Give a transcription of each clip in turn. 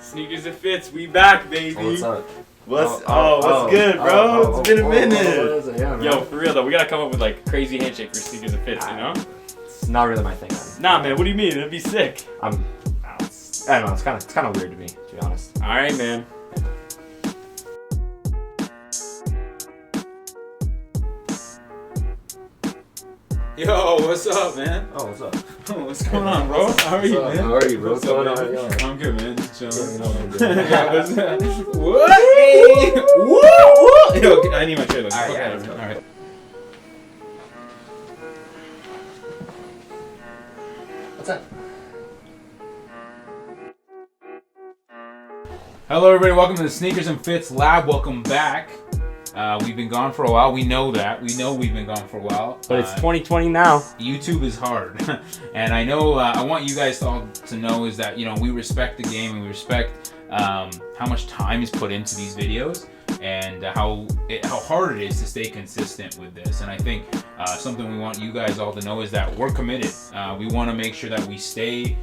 Sneakers and Fits, we back, baby. What's up? What's good, bro? It's been a minute. Yeah, Yo, for real though, we gotta come up with like crazy handshake for Sneakers and Fits, you know? It's not really my thing, man. Nah, man, what do you mean? It'd be sick. I don't know. It's kind of weird to me, to be honest. All right, man. Yo, what's up, man? Oh, what's up? What's going on, bro? How are you, man? How are you, bro? What's What's up, going man? on? I'm good, man. Just chilling. Yeah, What's up? What? Woo! Yo, I need my chair. All right, yeah, let's go. All right. What's up? Hello, everybody. Welcome to the Sneakers and Fits Lab. Welcome back. We've been gone for a while. We know that. We know we've been gone for a while. But it's 2020 now. YouTube is hard, and I know. I want you guys all to know is that we respect the game and we respect how much time is put into these videos and how hard it is to stay consistent with this. And I think something we want you guys all to know is that we're committed. We want to make sure that we stay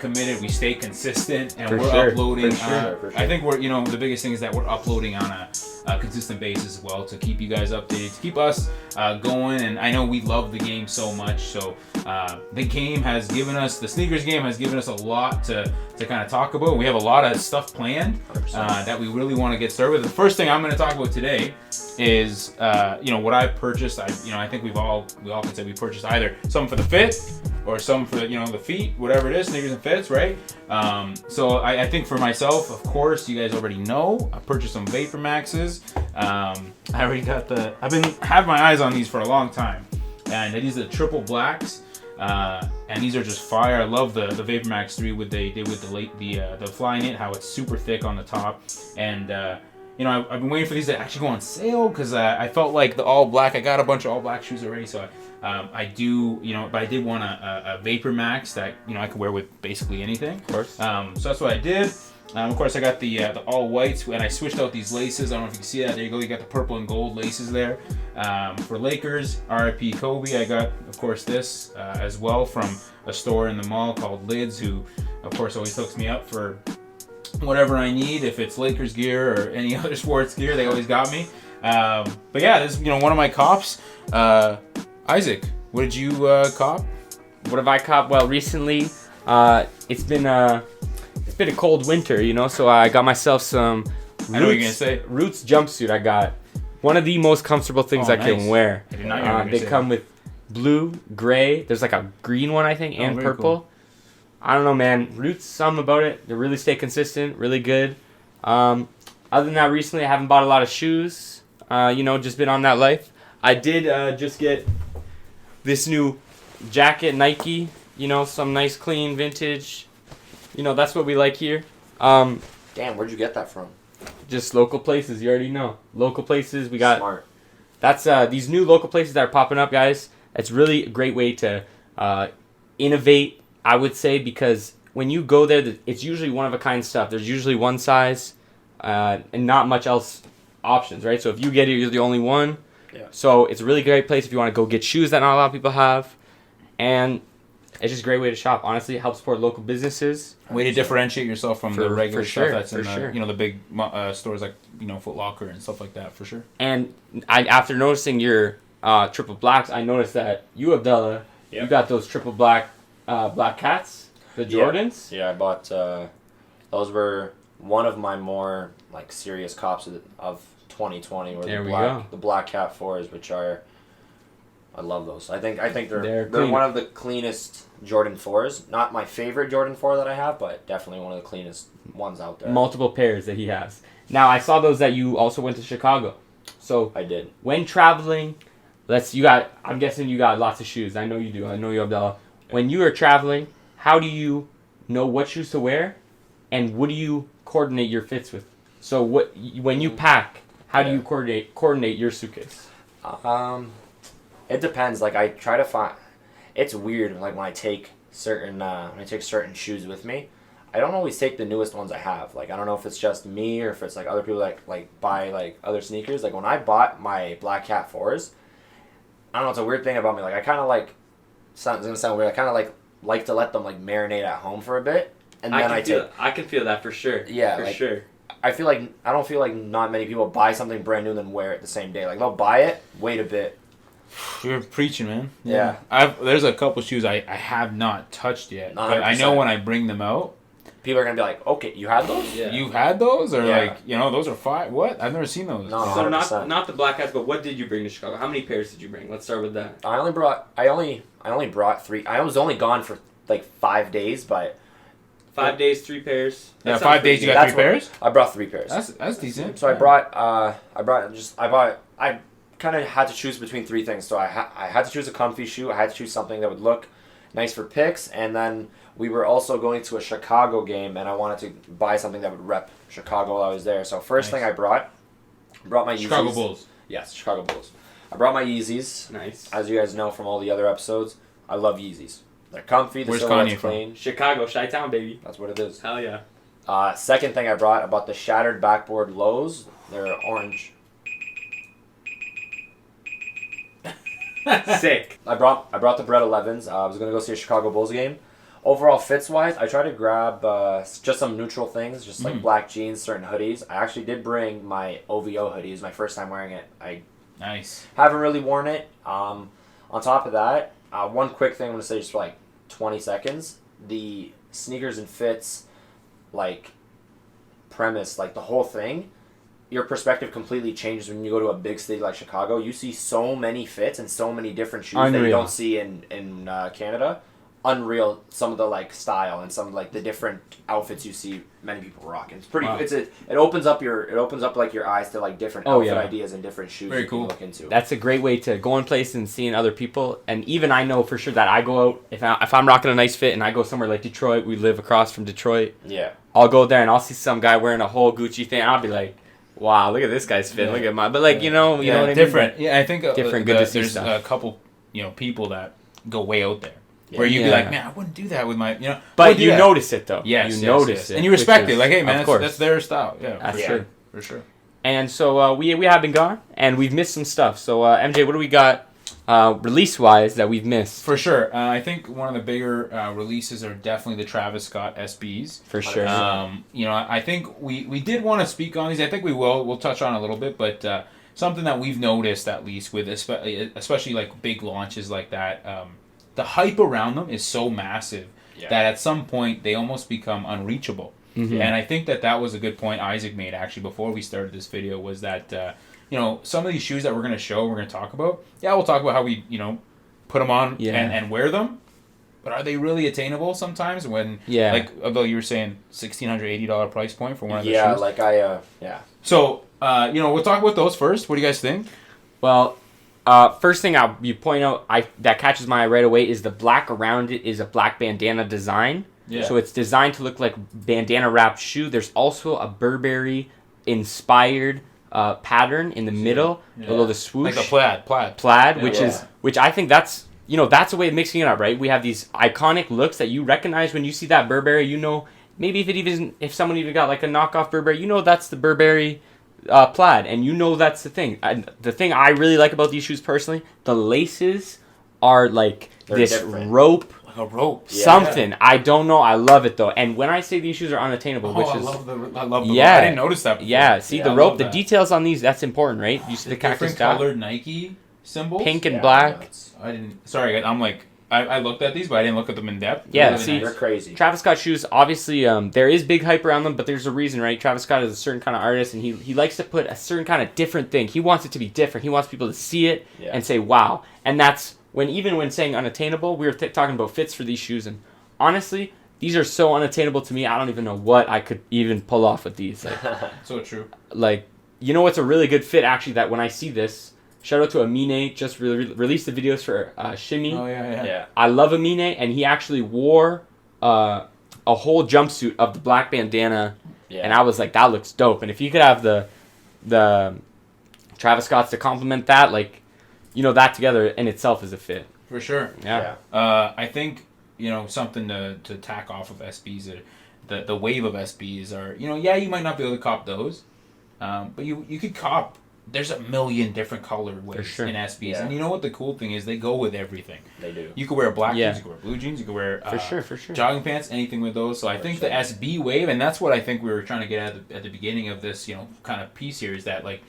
committed, we stay consistent, and we're uploading. For sure. I think we're the biggest thing is that we're uploading on a consistent basis as well to keep you guys updated, to keep us going. And I know we love the game so much, so the sneakers game has given us a lot to kind of talk about. We have a lot of stuff planned that we really want to get started with. The first thing I'm going to talk about today is what I've purchased. I think we all can say we purchased either something for the fit or some for the feet, whatever it is, Sneakers and Fits, right? So I think for myself, of course, you guys already know, I purchased some Vapor Maxes. I already got I've been having my eyes on these for a long time, and these are the triple blacks, and these are just fire. I love the Vapor Max 3 with the fly knit, how it's super thick on the top, and I've been waiting for these to actually go on sale because I felt like the all black. I got a bunch of all black shoes already, so I do, but I did want a Vapor Max that I could wear with basically anything. Of course. So that's what I did. Of course, I got the all whites, and I switched out these laces. I don't know if you can see that. There you go. You got the purple and gold laces there. For Lakers, RIP Kobe. I got, of course, this as well from a store in the mall called Lids, who, of course, always hooks me up for whatever I need. If it's Lakers gear or any other sports gear, they always got me. But yeah, this is one of my cops. Isaac, what did you cop? What have I caught? Well, recently, it's been a cold winter, so I got myself some I know what you're gonna say. Roots jumpsuit. I got one of the most comfortable things I can wear. I did not know They come with blue, gray. There's like a green one, I think, and very purple. cool. I don't know, man. Roots, something about it. They really stay consistent, really good. Other than that, recently I haven't bought a lot of shoes. Just been on that life. I did just get this new jacket, Nike. Some nice, clean, vintage. That's what we like here. Damn, where'd you get that from? Just local places. You already know. Local places. We got. Smart. That's these new local places that are popping up, guys. It's really a great way to innovate, I would say, because when you go there, it's usually one of a kind stuff. There's usually one size and not much else options, right? So if you get it, you're the only one. Yeah. So it's a really great place if you want to go get shoes that not a lot of people have, and it's just a great way to shop. Honestly, it helps support local businesses. Way to differentiate yourself from the regular sure, stuff that's in for the big stores like Foot Locker and stuff like that, for sure. And after noticing your triple blacks, I noticed that you, Abdullah, you got those triple black cats, the Jordans. Yeah, I bought. Those were one of my more serious cops of 2020. Were the black cat 4s, which are. I love those. I think they're one of the cleanest Jordan 4s. Not my favorite Jordan 4 that I have, but definitely one of the cleanest ones out there. Multiple pairs that he has. Now I saw those that you also went to Chicago. So I did. When traveling, I'm guessing you got lots of shoes. I know you do. I know you, Abdallah. When you are traveling, how do you know what shoes to wear, and what do you coordinate your fits with? So when you pack, how do you coordinate your suitcase? It depends. I try to find. It's weird. When I take certain shoes with me, I don't always take the newest ones I have. I don't know if it's just me or if it's other people that buy other sneakers. When I bought my Black Cat 4s, I don't know. It's a weird thing about me. I kind of it's gonna sound weird. I kind of like to let them marinate at home for a bit, and then I can feel that for sure. Yeah, for sure. I don't feel like not many people buy something brand new and then wear it the same day. Like they'll buy it, wait a bit. You're preaching, man. Yeah. There's a couple shoes I have not touched yet, but I 100%. know when I bring them out, People are gonna be like, okay, you had those? Yeah. you've had those, or Yeah. like those are fine. What? I've never seen those. No. So 100%. not the black hats, but what did you bring to Chicago? How many pairs did you bring? Let's start with that. I only brought 3. I was only gone for like 5 days, but 5 days, 3 pairs. That Yeah, sounds 5 pretty days. You good. got That's 3 what- pairs. I brought 3 pairs. That's decent. So I kind of had to choose between 3 things. So I had to choose a comfy shoe. I had to choose something that would look nice for pics, and then we were also going to a Chicago game, and I wanted to buy something that would rep Chicago while I was there. So first thing I brought my Yeezys. Chicago Bulls. Yes, Chicago Bulls. I brought my Yeezys. Nice. As you guys know from all the other episodes, I love Yeezys. They're comfy. The Where's silhouette's Kanye from? clean. Chicago, Chi-Town, baby. That's what it is. Hell yeah. Second thing I bought the shattered backboard lows. They're orange. Sick. I brought the Bred 11s. I was gonna go see a Chicago Bulls game. Overall fits wise, I tried to grab just some neutral things, just like black jeans, certain hoodies. I actually did bring my OVO hoodie. It was my first time wearing it. I Nice. haven't really worn it. On top of that, one quick thing I'm gonna say just for like 20 seconds. The sneakers and fits, like premise, like the whole thing. Your perspective completely changes when you go to a big city like Chicago. You see so many fits and so many different shoes that you Unreal. don't see in Canada. Unreal, some of the like style and some like the different outfits you see many people rocking. It's pretty. Wow. It opens up like your eyes to like different Oh, outfit yeah. ideas and different shoes Very you cool. can look into. That's a great way to go in place and seeing other people. And even I know for sure that I go out, if I'm rocking a nice fit and I go somewhere like Detroit, we live across from Detroit, Yeah. I'll go there and I'll see some guy wearing a whole Gucci thing. I'll be like, wow, look at this guy's fit. Yeah. Look at mine. But like, you know what I mean? different. Yeah, I think Different, good to see there's stuff. a couple, people that go way out there. Yeah. Where you'd be Yeah. like, man, I wouldn't do that with my, I But wouldn't do you that. notice it though. Yes, you yes, notice yes. it. And you respect which it. is- Like, hey, man, of course. that's their style. Yeah, That's Yeah. true. for sure. And so we have been gone and we've missed some stuff. So MJ, what do we got release wise that we've missed? For sure. I think one of the bigger releases are definitely the Travis Scott SBs. For sure. I think we did want to speak on these. I think we'll touch on it a little bit, but something that we've noticed at least with especially like big launches like that, the hype around them is so massive that at some point they almost become unreachable. Mhm. And I think that was a good point Isaac made actually before we started this video, was that some of these shoes that we're going to talk about, we'll talk about how we put them on and wear them, but are they really attainable sometimes when although you were saying $1,680 price point for one of the shoes? So we'll talk about those first. What do you guys think? Well, first thing you point out that catches my eye right away is the black around it is a black bandana design. Yeah. So it's designed to look like bandana wrapped shoe. There's also a Burberry inspired pattern in the middle below the swoosh. Like a plaid. Plaid, Yeah. which I think that's a way of mixing it up, right? We have these iconic looks that you recognize when you see that Burberry. Maybe if someone even got like a knockoff Burberry, that's the Burberry plaid, and that's the thing. The thing I really like about these shoes personally, the laces are like They're this different. rope. Like a rope. Something. I don't know. I love it though. And when I say these shoes are unattainable, which I is love the rope. Yeah. I didn't notice that before. yeah, see I the love rope, the that. details on these, that's important, right? You see the cactus different dot, colored Nike symbols. pink and black. I didn't. Sorry, I'm like I looked at these, but I didn't look at them in depth. Yeah, They're see, They're crazy. Travis Scott shoes, obviously, there is big hype around them, but there's a reason, right? Travis Scott is a certain kind of artist, and he likes to put a certain kind of different thing. He wants it to be different. He wants people to see it and say, wow. And that's even when saying unattainable, we were talking about fits for these shoes, and honestly, these are so unattainable to me, I don't even know what I could even pull off with these. Like, So true. what's a really good fit, actually, that when I see this, shout out to Amine, just released the videos for Shimmy. Oh yeah. I love Amine, and he actually wore a whole jumpsuit of the black bandana, and I was like, that looks dope. And if you could have the Travis Scotts to complement that, that together in itself is a fit. For sure. Yeah. I think something to tack off of SBs, the wave of SBs are you might not be able to cop those, but you could cop there's a million different colorways sure. in SBs, Yeah. and you know what the cool thing is? They go with everything. They do. You could wear black Yeah. jeans, you could wear blue jeans, you could wear For sure. jogging pants, anything with those. So I think the SB wave, and that's what I think we were trying to get at the beginning of this, kind of piece here, is that like,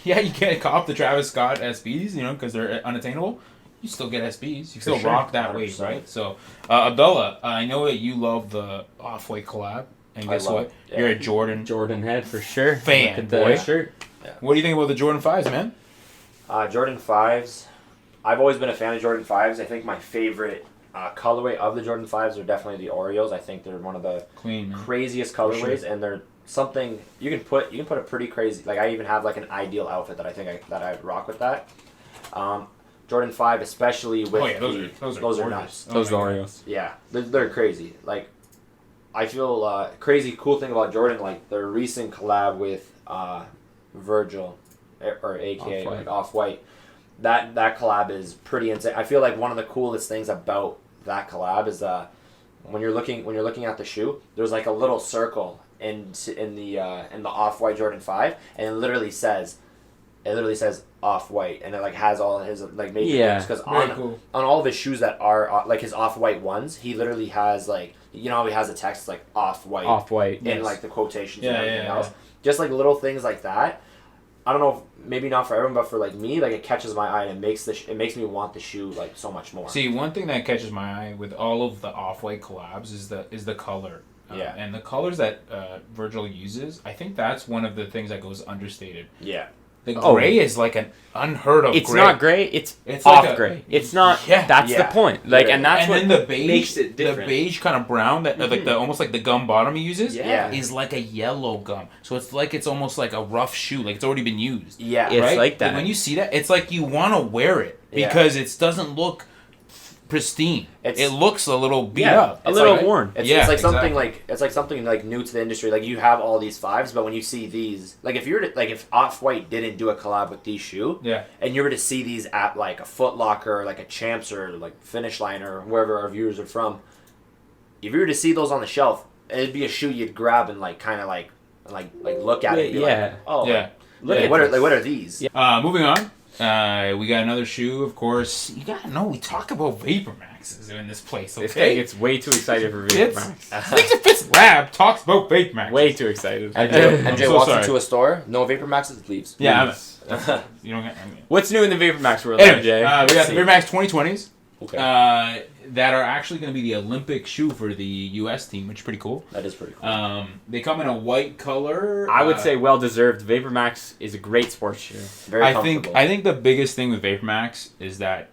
yeah, you can't cop the Travis Scott SBs, because they're unattainable. You still get SBs. You can still sure. rock that wave, 100%. right? So, Abdullah, I know that you love the Off-White collab, and guess love what? it, yeah. You're a Jordan head for sure. fan, Look at the boy. shirt. What do you think about the Jordan 5s, man? Jordan 5s. I've always been a fan of Jordan 5s. I think my favorite colorway of the Jordan 5s are definitely the Oreos. I think they're one of the Clean, man. craziest colorways, and they're something you can put a pretty crazy. Like, I even have like an ideal outfit that I think that I would rock with that. Jordan 5, especially with those are are gorgeous. nuts. Those Oreos. Yeah, they're crazy. Like, I feel crazy cool thing about Jordan, like their recent collab with Virgil, or AKA Off-White. like Off-White. That collab is pretty insane. I feel like one of the coolest things about that collab is when you're looking at the shoe, there's like a little circle in the Off-White Jordan 5, and it literally says Off-White, and it like has all his like major Yeah. because Very cool. on all of his shoes that are like his Off-White ones, he literally has like, he has a text like Off-White Off-White. in like the quotations Yeah, and everything yeah, else. yeah. Just like little things like that. I don't know, maybe not for everyone, but for like me, like it catches my eye and it makes me want the shoe like so much more. See, one thing that catches my eye with all of the Off-White collabs is the color. Yeah. And the colors that Virgil uses, I think that's one of the things that goes understated. Yeah. The Oh. gray is like an unheard of It's gray. not gray. It's It's off like a- gray. It's not. Yeah. That's Yeah. the point. Like, and that's And what then the beige, makes it different. the beige kind of brown that like the almost like the gum bottom he uses, Yeah. is like a yellow gum. So it's almost like a rough shoe, like it's already been used. Yeah. It's right? like that. When you see that, it's like you want to wear it Yeah. because it doesn't look pristine. It looks a little beat up. a It's little like- worn. It's, Yeah, it's like something exactly. like something like new to the industry. Like, you have all these 5s, but when you see these, like if Off-White didn't do a collab with these shoe, Yeah. and you were to see these at like a Foot Locker or like a Champs or like Finish Line or wherever our viewers are from, if you were to see those on the shelf, it'd be a shoe you'd grab and like kind of like look at it and be Yeah. like, oh, Yeah. look Yeah. at what are these? Yeah. Moving on. We got another shoe, of course. You gotta know we talk about Vapor Maxes in this place, This guy okay? gets way too excited for Fitz, VaporMax. Fitz Lab talks about Vapor Maxes. Way too excited. MJ so walks sorry. into a store, no Vapor Maxes, leaves. Yeah, Leaves. you don't get. I mean. What's new in the VaporMax world, Anyway, MJ? we got the Vapor Max 2020s. Okay. That are actually going to be the Olympic shoe for the U.S. team, which is pretty cool. That is pretty cool. They come in a white color. I would say well deserved. VaporMax is a great sports shoe. Very I comfortable. think the biggest thing with Vapor Max is that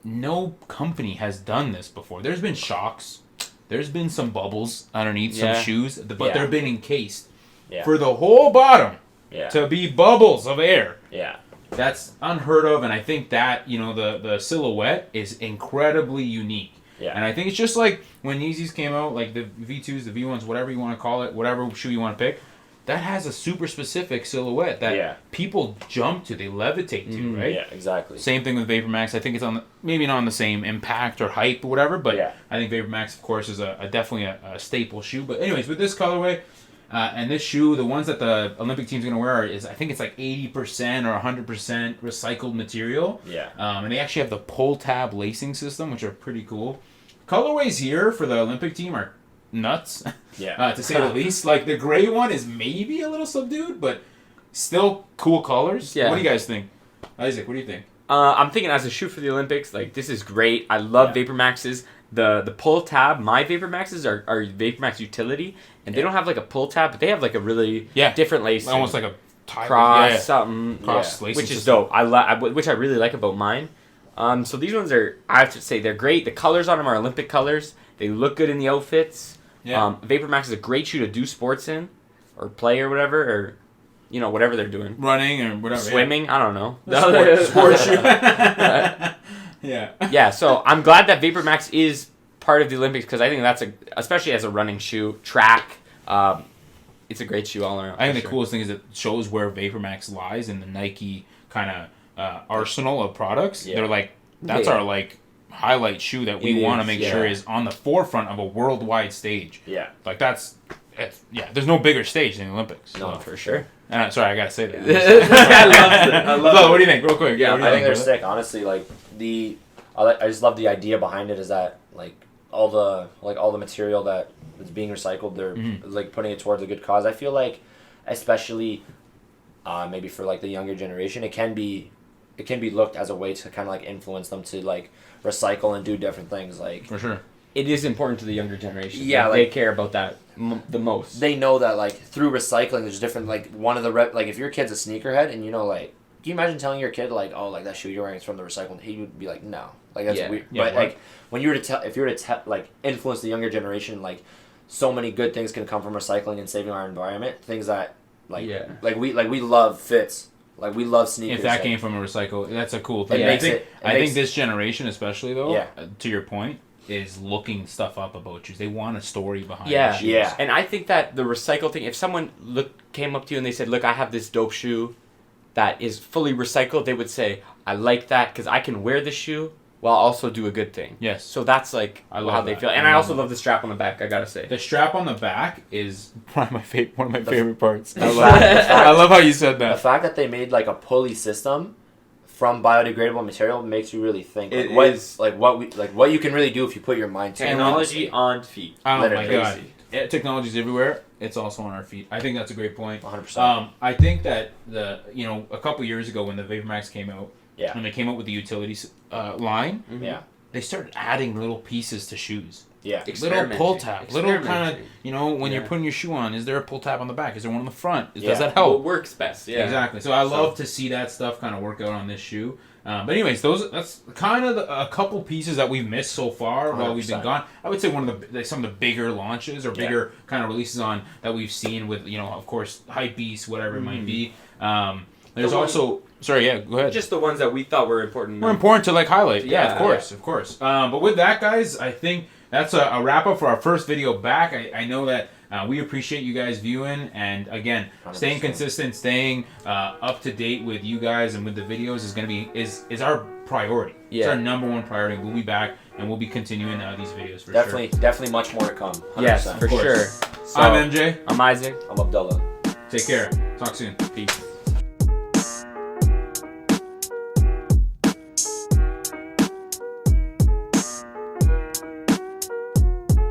no company has done this before. There's been shocks, there's been some bubbles underneath Yeah. some shoes, but Yeah. they've been encased Yeah. for the whole bottom Yeah. to be bubbles of air. Yeah. That's unheard of, and I think that the silhouette is incredibly unique. Yeah. And I think it's just like when Yeezys came out, like the V2s, the V1s, whatever you want to call it, whatever shoe you want to pick, that has a super specific silhouette that people jump to, they levitate to, right? Yeah, exactly. Same thing with Vapor Max. I think it's maybe not on the same impact or hype or whatever, but Yeah. I think Vapor Max, of course, is definitely a staple shoe. But anyways, with this colorway and this shoe, the ones that the Olympic team's going to wear I think it's like 80% or 100% recycled material. Yeah. And they actually have the pull tab lacing system, which are pretty cool. Colorways here for the Olympic team are nuts, Yeah. to say the least. Like the gray one is maybe a little subdued, but still cool colors. Yeah. What do you guys think? Isaac, what do you think? I'm thinking as a shoe for the Olympics, like this is great. I love VaporMaxes. The pull tab, my VaporMaxes are VaporMax Utility, and they don't have like a pull tab, but they have like a really different lace. Almost like a tie cross something, Cross lacing which is system. dope. Which I really like about mine. So these ones are, I have to say, they're great. The colors on them are Olympic colors. They look good in the outfits. Yeah. VaporMax is a great shoe to do sports in, or play or whatever, or whatever they're doing. Running or whatever. Swimming, I don't know. Sport shoe. Yeah. Yeah, so I'm glad that VaporMax is part of the Olympics because I think that's especially as a running shoe, track. It's a great shoe all around. I think for the sure. coolest thing is it shows where VaporMax lies in the Nike kind of arsenal of products. Yeah. They're like, that's our like highlight shoe that we It want to is, make yeah. sure is on the forefront of a worldwide stage. Yeah. Like there's no bigger stage than the Olympics. No, So, for sure. Sorry, I gotta say that. I love it. What do you think, real quick? Yeah, what do you I think they're brother? sick. Honestly, like I just love the idea behind it. Is that like all the material that is being recycled, they're like putting it towards a good cause. I feel like, especially maybe for like the younger generation, it can be looked as a way to kind of like influence them to like recycle and do different things. Like For sure. It is important to the younger generation. Yeah, they like- care about that the most. they know that like through recycling, there's different like one of the like if your kid's a sneakerhead and you know like. Can you imagine telling your kid like, oh, like that shoe you're wearing is from the recycled? He would be like, no, like that's Yeah. weird. Yeah, But what? like when you were to if you were to like influence the younger generation, like so many good things can come from recycling and saving our environment. Things that like Yeah. like we love fits, like we love sneakers. If that like, came from a recycle, that's a cool thing. It I makes think it- it I makes- think this generation, especially though, Yeah. to your point, is looking stuff up about shoes. They want a story behind Yeah. the shoes. Yeah. And I think that the recycle thing, if someone came up to you and they said, look, I have this dope shoe that is fully recycled, they would say, I like that because I can wear the shoe while also do a good thing. Yes. So that's like I love how they that. feel. And I also love the strap on the back, I gotta say. The strap on the back is one of my favorite parts. The fact- I love how you said the that. fact that they made like a pulley system from biodegradable material makes you really think like, It what is- what you can really do if you put your mind to it. Technology on feet. Oh my Literally. god. Technology's everywhere. It's also on our feet. I think that's a great point. 100%. I think that a couple years ago when the VaporMax came out, Yeah. when they came out with the utilities line, Yeah. they started adding little pieces to shoes. Yeah. Little pull tab, little kind of, Experimenting. when you're Yeah. putting your shoe on, is there a pull tab on the back? Is there one on the front? Yeah. Does that help? What works best, yeah. Exactly. So I love to see that stuff kind of work out on this shoe. But anyways, that's kind of a couple pieces that we've missed so far while we've been 100%. gone. I would say one of some of the bigger launches or bigger kind of releases on that we've seen with of course Hype Beast, whatever it might be. There's The one- also sorry, yeah, go ahead. Just the ones that we thought were important. More important to like highlight. Yeah, Yeah, of course. But with that, guys, I think that's a wrap up for our first video back. I know that we appreciate you guys viewing, and again, staying 100%. consistent, staying up to date with you guys and with the videos is gonna be is our priority. It's Yeah. our number one priority. We'll be back and we'll be continuing these videos for Definitely much more to come. 100%. Yes, for course. sure. sure. I'm MJ. I'm Isaac. I'm Abdullah. Take care. Talk soon. Peace.